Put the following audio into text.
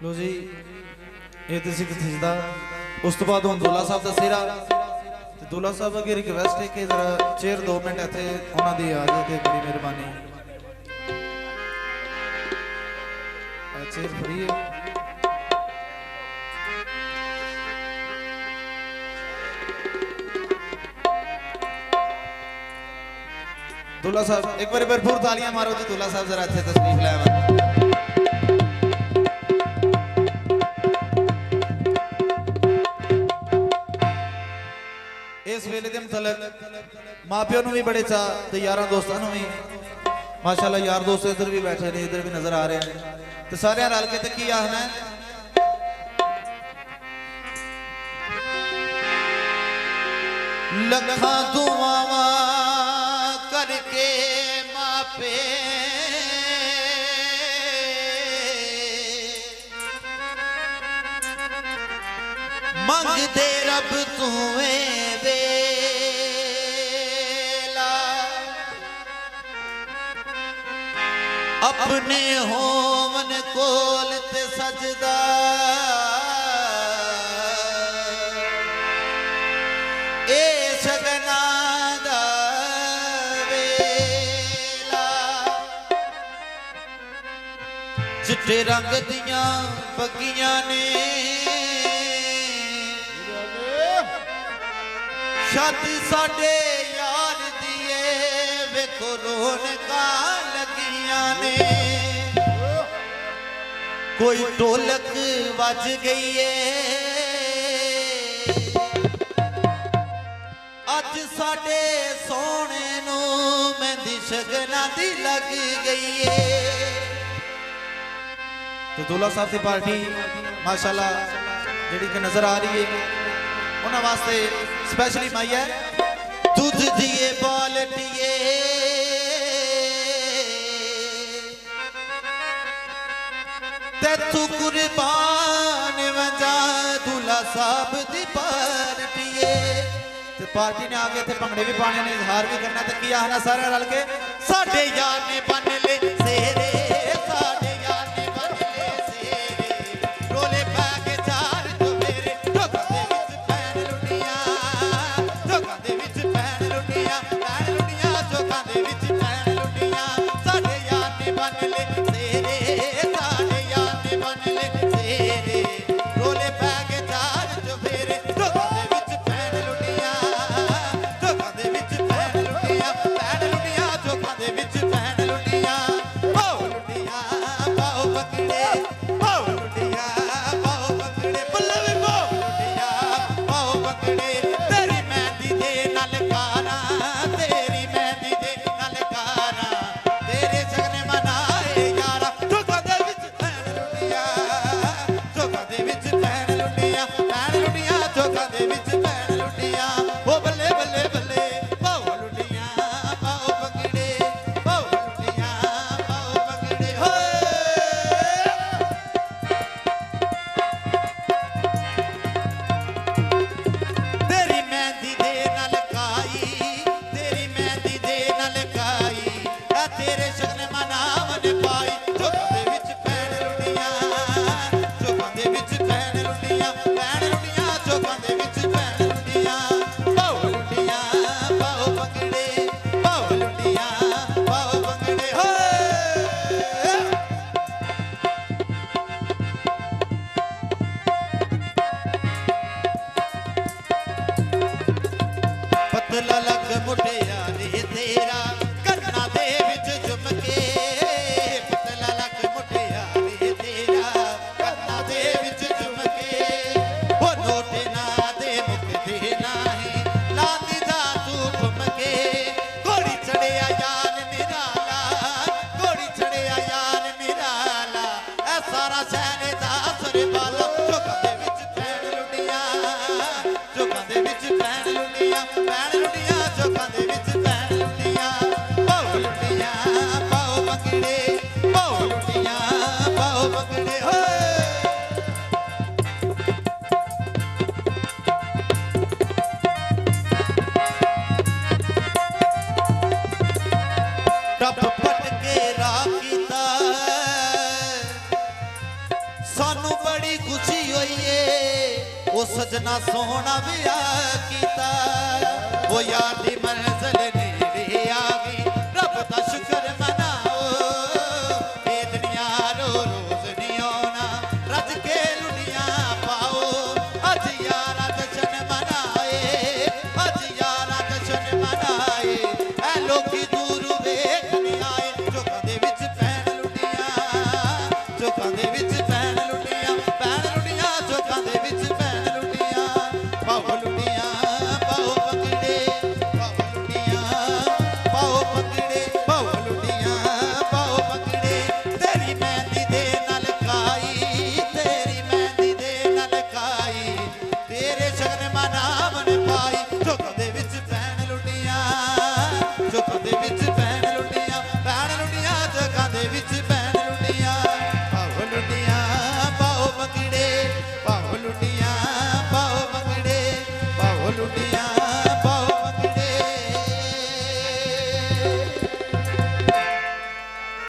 लो जी ये तो सी खिचदा उस तो बाद दूल्हा साहब का सेहरा दूल्हा साहब अगे रिक्वेस्ट है कि जरा चेयर 2 मिनट इतने उन्होंने आ जाए तो बड़ी मेहरबानी। चेयर फ्री है। दूल्हा साहब एक बार भरपूर तालियां मारो तो दूल्हा साहब जरा इतने तशरीफ लाया। इस वेले के मतलब माँ प्यो भी बड़े चाह तो यार दोस्तों भी माशाल्लाह यार दोस्त इधर भी बैठे ने इधर भी नजर आ रहे हैं तो सारे रल के की आखना है लखा दुआवां करके मापे मंगदे रब तुए अपने होवन कोल ते सजदा ए सगना दा वेला चिट्टे रंग दियां बगियां ने शादी साडे यार दिए वेखो रौनकां लगियां ने कोई ढोलक बज गई है अज साडे सोने नू मेहंदी शगना दी लग गई है। तो दूल्हा साहब की पार्टी माशाल्लाह जिहड़ी कि नजर आ रही है उन्हां वास्ते स्पेशली माई है दूध दिए बाल्टिए तू कुर्बान वजा दूल्हा साहब दी पार्टी ते पार्टी ने आके थे भंगड़े भी पाने ने इजहार भी करना ते की आखना सारे रल के साडे यार ने बन ले सेरे साडे यार ने बन ले सेरे रोले पा के चार तो मेरे ढोकां दे विच पैन लुटियां ढोकां दे विच पैन लुटियां ढोकां दे विच पैन लुटियां साडे यार ने बन ले सेरे साडे यार ने बन ले सेरे रोले पा के चार तो मेरे ढोकां दे विच पैन लुटियां ढोकां दे विच पैन लुटियां ढोकां दे विच पैन लुटियां पाओ लुटियां पाओ पकड़े पाओ लुटियां पाओ पकड़े बल्ले वे पाओ लुटियां पाओ पकड़े तेरी मेहंदी दे नलकारा तेरी मेहंदी दे नलकारा तेरे सगने मनाए यारा ढोकां दे विच पैन लुटियां ढोकां दे विच पैन लुटियां ढोकां दे विच पैन लुटियां ओ बल्ले बल्ले बल्ले पाओ लुटियां पाओ पकड़े पाओ लुटियां पाओ पकड़े होए तेरी मेहंदी दे नलकाई तेरी मेहंदी दे नलकाई आ तेरे शगन मनावन पाई ढोकां दे विच पैन लुटियां ढोकां दे विच पैन लुटियां ढोकां दे विच पैन लुटियां पाओ लुटियां पाओ पकड़े पाओ लुटियां पाओ पकड़े होए पतला लग मुटिया रे तेरा कन्ना दे विच झुमके पतला लग मुटिया रे तेरा कन्ना दे विच झुमके ओ नोटे ना दे मुकदे नाही लांदी जा तू ठुमके घोड़ी चढ़िया यार निराला घोड़ी चढ़िया यार निराला ऐ सारा सहने दा सुर बाला ढोकां दे विच पैन लुटियां ढोकां दे विच पैन लुटियां ढोकां दे विच पैन लुटियां पाओ लुटियां पाओ पकड़े पाओ लुटियां पाओ पकड़े होए टप पट के राखीता सानू ओ सजना सोना विआह कीता ओ यार दी मंजिल